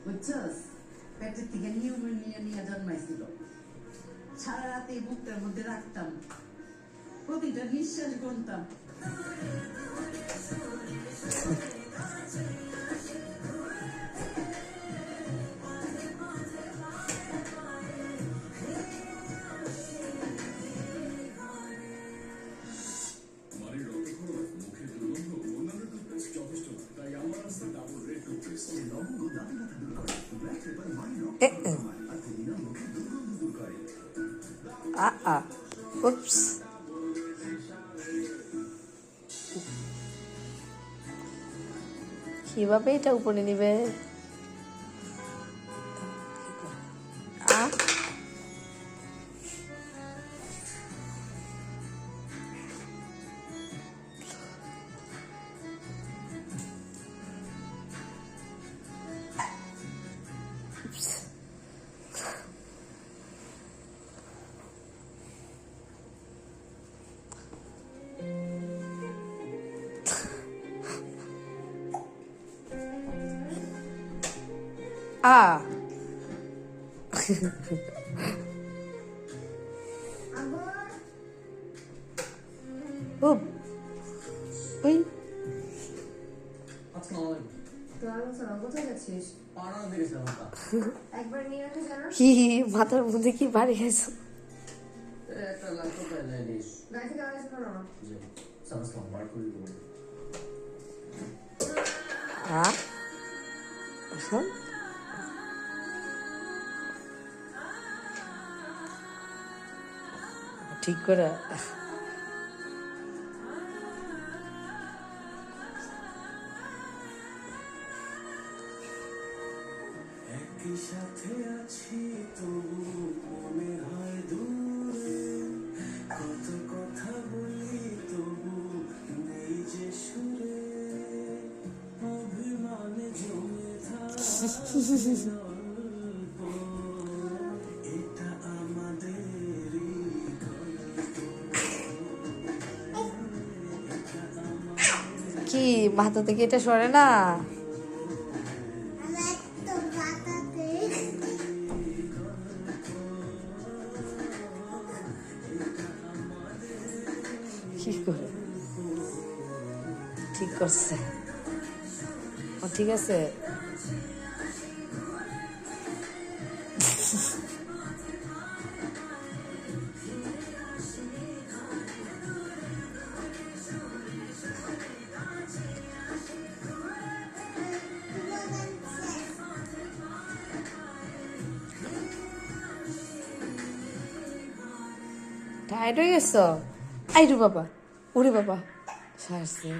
বুঝছস? পেটের থেকে নিউমোনিয়া নিয়ে জন্মাইছিল। সারা রাতে এই বুকটার মধ্যে রাখতাম, প্রতিটা নিঃশ্বাস গুনতাম। Oops. কিভাবে এটা উপরে নিবে? কি মাথার মধ্যে কি বাড়ি গেছো? ঠিক করে সাথে আছি তবু মনে হয় দূরে, কত কথা বলি তবু নেই যে সুরে, অভিমানে জমে এটা আমাদেরই কি মাথা থেকে এটা সরে না? কি করে ঠিক করছে? ও ঠিক আছে। টায়ার্ড হয়ে গেছো? আইরু বাবা, ওরে বাবা, সারছে।